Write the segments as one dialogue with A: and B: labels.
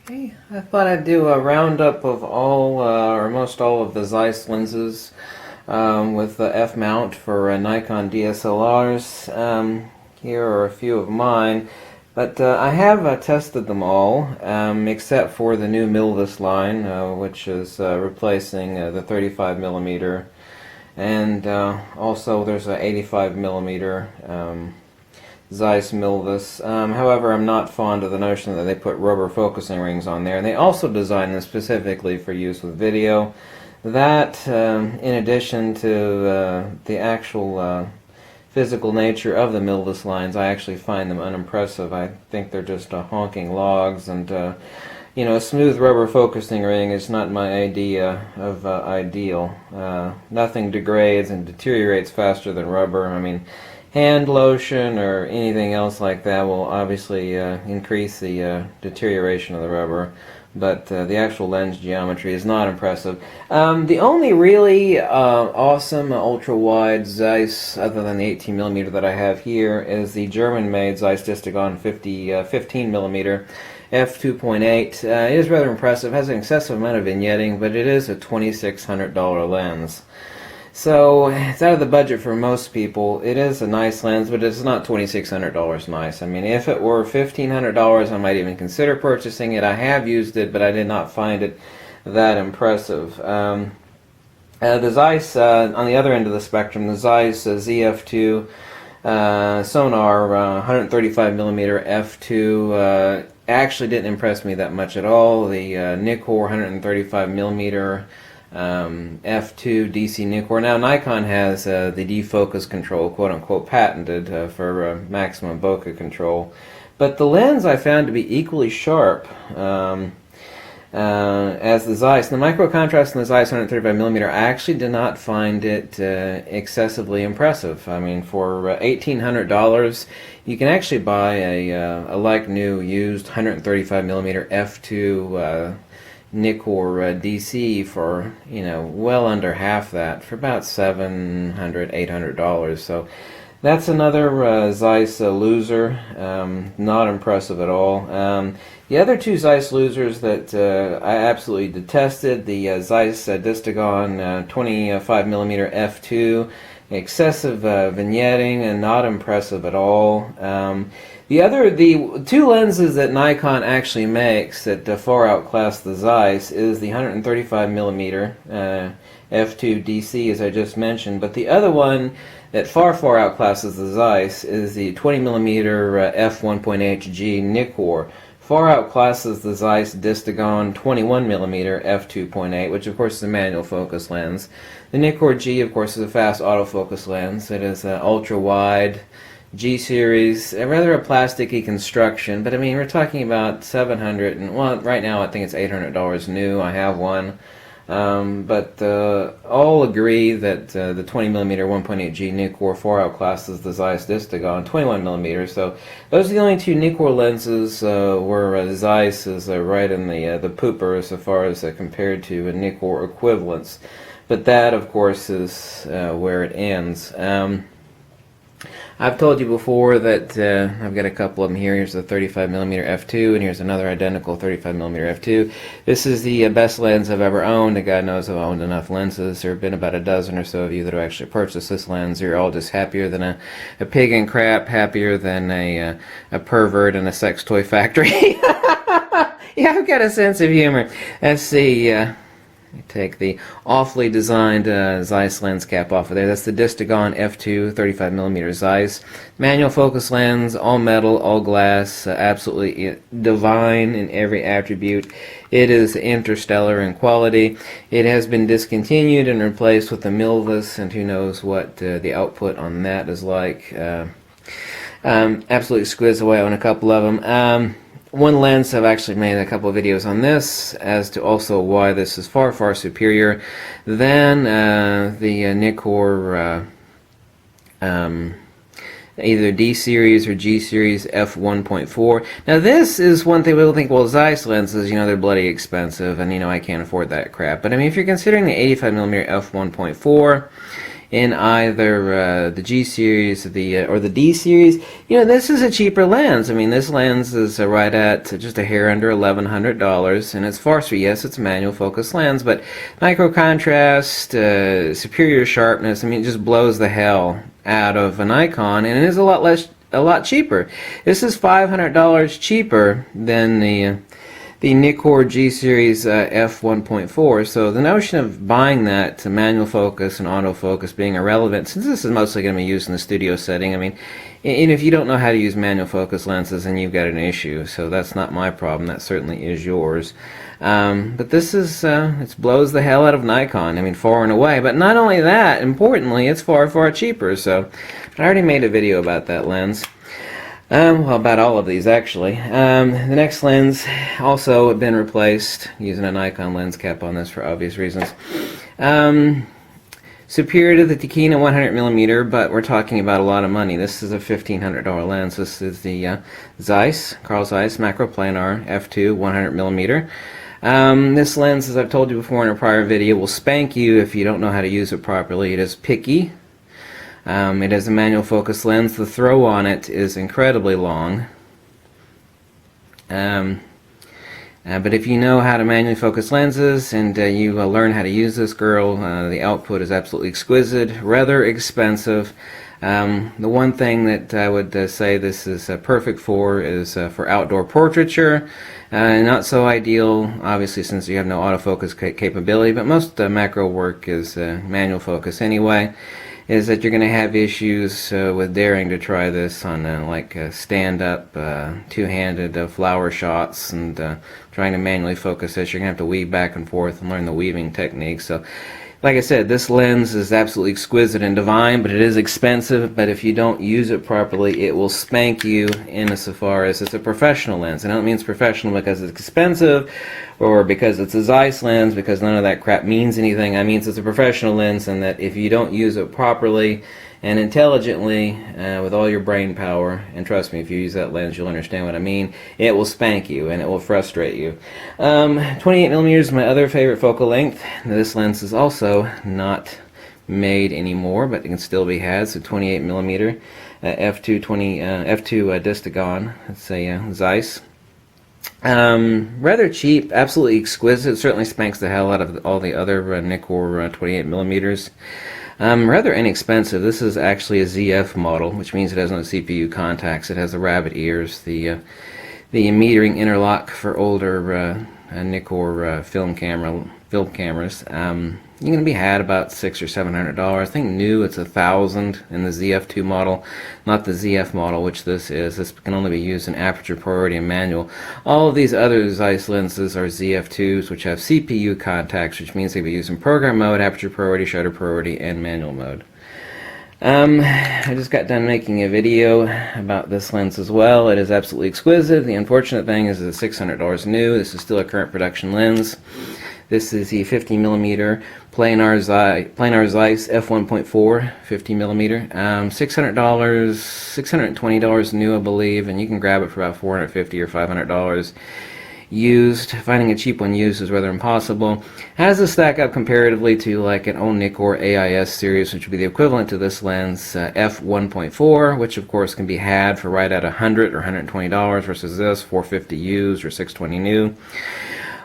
A: Hey, I thought I'd do a roundup of all, or most all of the Zeiss lenses with the F-mount for Nikon DSLRs. Here are a few of mine, but I have tested them all, except for the new Milvus line, which is replacing the 35 millimeter, and also there's an 85 millimeter. Zeiss Milvus. However, I'm not fond of the notion that they put rubber focusing rings on there. And they also designed them specifically for use with video. That, in addition to the actual physical nature of the Milvus lines, I actually find them unimpressive. I think they're just honking logs, and you know, a smooth rubber focusing ring is not my idea of ideal. Nothing degrades and deteriorates faster than rubber. I mean, hand lotion or anything else like that will obviously increase the deterioration of the rubber, but the actual lens geometry is not impressive. The only really awesome ultra-wide Zeiss, other than the 18 millimeter that I have here, is the German-made Zeiss Distagon 15 millimeter f2.8. It is rather impressive. It has an excessive amount of vignetting, but it is a $2,600 lens. So it's out of the budget for most people. It is a nice lens, but it's not $2,600 nice. I mean, if it were $1,500, I might even consider purchasing it. I have used it, but I did not find it that impressive. The Zeiss, on the other end of the spectrum, the Zeiss ZF2 Sonar 135 millimeter f2 actually didn't impress me that much at all. The Nikkor 135 millimeter f2 DC Nikkor. Now Nikon has the defocus control, quote unquote, patented for maximum bokeh control, but the lens I found to be equally sharp as the Zeiss. The micro contrast in the Zeiss 135 millimeter, I actually did not find it excessively impressive. I mean, for $1,800, you can actually buy a like new used 135 millimeter f2 Nikkor DC for, you know, well under half that, for about $700, $800. So that's another Zeiss loser. Not impressive at all. The other two Zeiss losers that I absolutely detested, the Zeiss Distagon 25 millimeter f2, excessive vignetting and not impressive at all. The two lenses that Nikon actually makes that far outclass the Zeiss is the 135 millimeter f2 DC, as I just mentioned, but the other one that far outclasses the Zeiss is the 20 millimeter f1.8G Nikkor. Far outclasses the Zeiss Distagon 21 millimeter f2.8, which of course is a manual focus lens. The Nikkor G, of course, is a fast autofocus lens. It is ultra wide. G-series, rather a plasticky construction, but I mean, we're talking about $700, and well, right now I think it's $800 new. I have one, but all agree that the 20mm 1.8G Nikkor far outclasses the Zeiss Distagon 21mm. So those are the only two Nikkor lenses where Zeiss is right in the pooper as far as compared to a Nikkor equivalence. But that, of course, is where it ends. I've told you before that I've got a couple of them here. Here's the 35mm f2, and here's another identical 35mm f2. This is the best lens I've ever owned, and God knows I've owned enough lenses. There have been about a dozen or so of you that have actually purchased this lens. You're all just happier than a pig in crap, happier than a pervert in a sex toy factory. Yeah, I've got a sense of humor. Let's see. Take the awfully designed Zeiss lens cap off of there. That's the Distagon f2 35mm Zeiss. Manual focus lens, all metal, all glass, absolutely divine in every attribute. It is interstellar in quality. It has been discontinued and replaced with the Milvus, and who knows what the output on that is like. Absolutely squeezed away on a couple of them. One lens, I've actually made a couple of videos on this as to also why this is far superior than the Nikkor either D series or G series f1.4. Now this is one thing people think, well, Zeiss lenses, you know, they're bloody expensive, and you know, I can't afford that crap. But I mean, if you're considering the 85mm f1.4, in either the G series or the D series, this is a cheaper lens. I mean, this lens is right at just a hair under $1,100, and it's far superior. Yes, it's a manual focus lens, but micro contrast, superior sharpness. I mean, it just blows the hell out of a Nikon, and it is a lot cheaper. This is $500 cheaper than the Nikon G Series f1.4. So the notion of buying that to manual focus and autofocus being irrelevant, since this is mostly going to be used in the studio setting. I mean, and if you don't know how to use manual focus lenses, then you've got an issue. So that's not my problem. That certainly is yours. But this is, it blows the hell out of Nikon. I mean, far and away. But not only that, importantly, it's far, far cheaper. So I already made a video about that lens. Well, about all of these, actually. The next lens also been replaced, using a Nikon lens cap on this for obvious reasons. Superior to the Nikon 100mm, but we're talking about a lot of money. This is a $1,500 lens. This is the Zeiss, Carl Zeiss Macro Planar f2 100mm. This lens, as I've told you before in a prior video, will spank you if you don't know how to use it properly. It is picky. It is a manual focus lens. The throw on it is incredibly long. But if you know how to manually focus lenses and you learn how to use this girl, the output is absolutely exquisite, rather expensive. The one thing that I would say this is perfect for is for outdoor portraiture. Not so ideal, obviously, since you have no autofocus capability, but most macro work is manual focus anyway. Is that you're going to have issues with daring to try this on stand-up, two-handed flower shots, and trying to manually focus this. You're going to have to weave back and forth and learn the weaving technique. So, like I said, this lens is absolutely exquisite and divine, but it is expensive. But if you don't use it properly, it will spank you insofar as it's a professional lens. And I don't mean it's professional because it's expensive or because it's a Zeiss lens, because none of that crap means anything. I mean it's a professional lens, and that if you don't use it properly and intelligently with all your brain power, and trust me, if you use that lens you'll understand what I mean, it will spank you and it will frustrate you. 28mm is my other favorite focal length. Now, this lens is also not made anymore, but it can still be had. So 28mm f2 Distagon. It's a Zeiss. Rather cheap, absolutely exquisite. It certainly spanks the hell out of all the other Nikon 28mm. Rather inexpensive. This is actually a ZF model, which means it has no CPU contacts. It has the rabbit ears, the metering interlock for older Nikon film cameras. You're going to be had about $600 or $700. I think new it's $1,000 in the ZF2 model, not the ZF model, which this is. This can only be used in aperture priority and manual. All of these other Zeiss lenses are ZF2s, which have CPU contacts, which means they can be used in program mode, aperture priority, shutter priority, and manual mode. I just got done making a video about this lens as well. It is absolutely exquisite. The unfortunate thing is it's $600 new. This is still a current production lens. This is the 50mm Planar Zeiss f1.4 50mm. $600, $620 new, I believe, and you can grab it for about $450 or $500 used. Finding a cheap one used is rather impossible. How does this stack up comparatively to like an old Nikon AIS series, which would be the equivalent to this lens, f1.4, which of course can be had for right at $100 or $120 versus this $450 used or $620 new.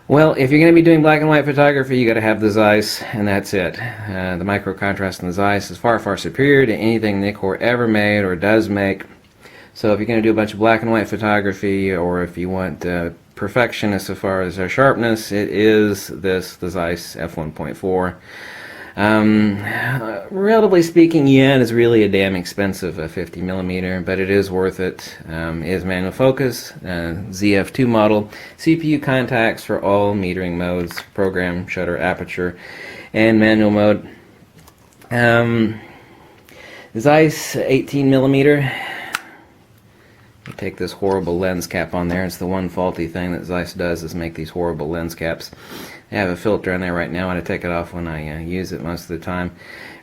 A: Well, if you're going to be doing black and white photography, you got to have the Zeiss, and that's it. The micro contrast in the Zeiss is far, far superior to anything Nikon ever made or does make. So if you're going to do a bunch of black and white photography, or if you want perfection as far as sharpness, it is the Zeiss f1.4. Relatively speaking, yeah, it is really a damn expensive 50mm, but it is worth it. It is manual focus, ZF2 model, CPU contacts for all metering modes, program, shutter, aperture, and manual mode. Zeiss 18mm. You take this horrible lens cap on there. It's the one faulty thing that Zeiss does, is make these horrible lens caps. I have a filter on there right now, and I take it off when I use it most of the time.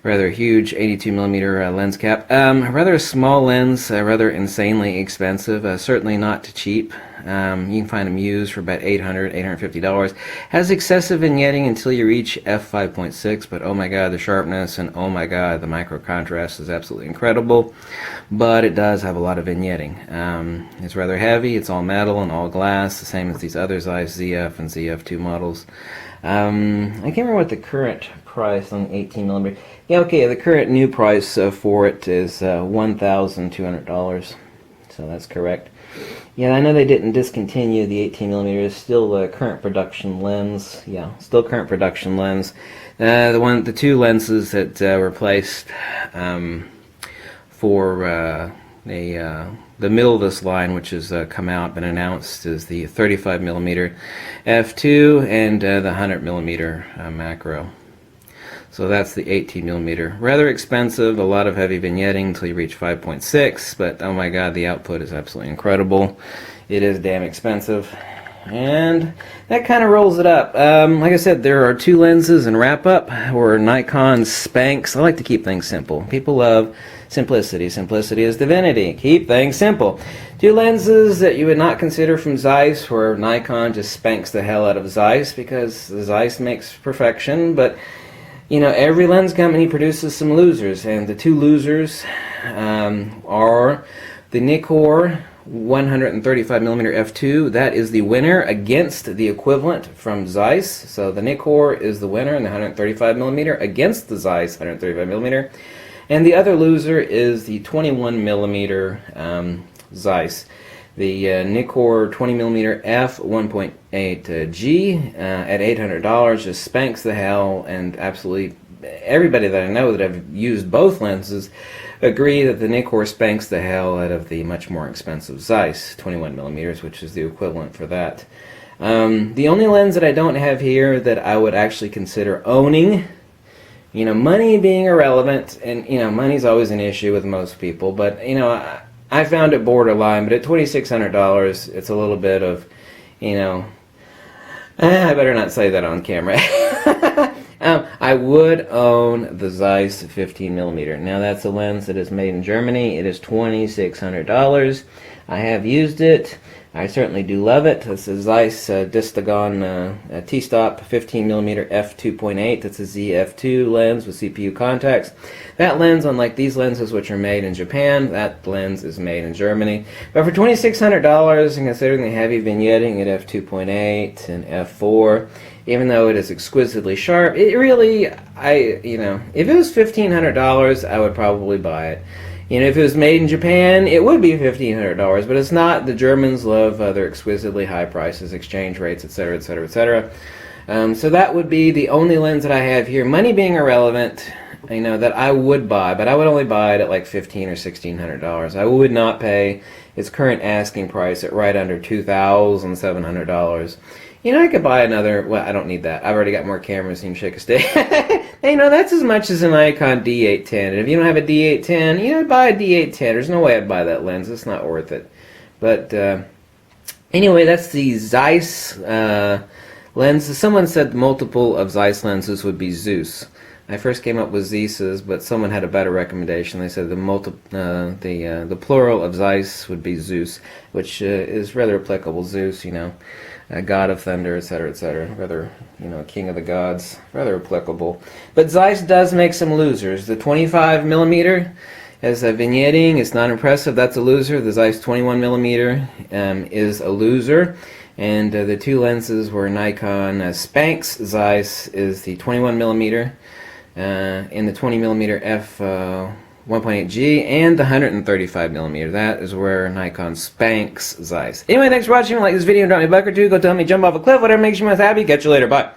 A: Rather huge 82mm lens cap. Rather a small lens, rather insanely expensive. Certainly not cheap. You can find them used for about $800, $850. Has excessive vignetting until you reach f5.6, but oh my god, the sharpness, and oh my god, the micro contrast is absolutely incredible. But it does have a lot of vignetting. It's rather heavy, it's all metal and all glass, the same as these other Zeiss ZF and ZF2 models. I can't remember what the current price on 18mm. Yeah, okay, the current new price for it is $1,200. So that's correct. Yeah, I know they didn't discontinue the 18mm. It's still a current production lens. Yeah, still current production lens. The two lenses that were placed for the middle of this line, which has come out and announced, is the 35mm f2 and the 100mm macro. So that's the 18mm. Rather expensive, a lot of heavy vignetting until you reach 5.6, but oh my god, the output is absolutely incredible. It is damn expensive. And that kind of rolls it up. Like I said, there are two lenses in wrap-up, or Nikon Spanx. I like to keep things simple. People love simplicity. Simplicity is divinity. Keep things simple. Two lenses that you would not consider from Zeiss, where Nikon just spanks the hell out of Zeiss, because the Zeiss makes perfection, but you know, every lens company produces some losers, and the two losers are the Nikon 135mm f2. That is the winner against the equivalent from Zeiss. So the Nikon is the winner in the 135mm against the Zeiss 135mm. And the other loser is the 21mm Zeiss. The Nikon 20mm f 1.8G at $800 just spanks the hell, and absolutely everybody that I know that have used both lenses agree that the Nikon spanks the hell out of the much more expensive Zeiss 21mm, which is the equivalent for that. The only lens that I don't have here that I would actually consider owning, you know, money being irrelevant, and you know, money's always an issue with most people, but you know, I found it borderline, but at $2,600, it's a little bit of, you know, I better not say that on camera. I would own the Zeiss 15mm. Now that's a lens that is made in Germany. It is $2,600. I have used it. I certainly do love it. It's a Zeiss Distagon T-stop 15mm f2.8. That's a ZF2 lens with CPU contacts. That lens, unlike these lenses which are made in Japan, that lens is made in Germany. But for $2,600, and considering the heavy vignetting at f2.8 and f4, even though it is exquisitely sharp, it really, you know, if it was $1,500, I would probably buy it. You know, if it was made in Japan, it would be $1,500, but it's not. The Germans love their exquisitely high prices, exchange rates, etc., etc., etc. So that would be the only lens that I have here. Money being irrelevant, you know, that I would buy, but I would only buy it at like $1,500 or $1,600. I would not pay its current asking price at right under $2,700. You know, I could buy another, well, I don't need that. I've already got more cameras than you can shake a stick. You know, that's as much as a Nikon D810. And if you don't have a D810, you know, buy a D810. There's no way I'd buy that lens. It's not worth it. But anyway, that's the Zeiss lens. Someone said multiple of Zeiss lenses would be Zeus. I first came up with Zeiss's, but someone had a better recommendation. They said the plural of Zeiss would be Zeus, which is rather applicable. Zeus, you know, god of thunder, etc., etc. Rather, you know, king of the gods. Rather applicable. But Zeiss does make some losers. The 25mm has a vignetting. It's not impressive. That's a loser. The Zeiss 21mm is a loser. And the two lenses were Nikon Spanx Zeiss is the 21mm. In the 20mm f 1.8G and the 135mm. That is where Nikon Spanx Zeiss. Anyway, thanks for watching. Like this video and drop me a buck or two. Go tell me jump off a cliff. Whatever makes you most happy. Catch you later. Bye.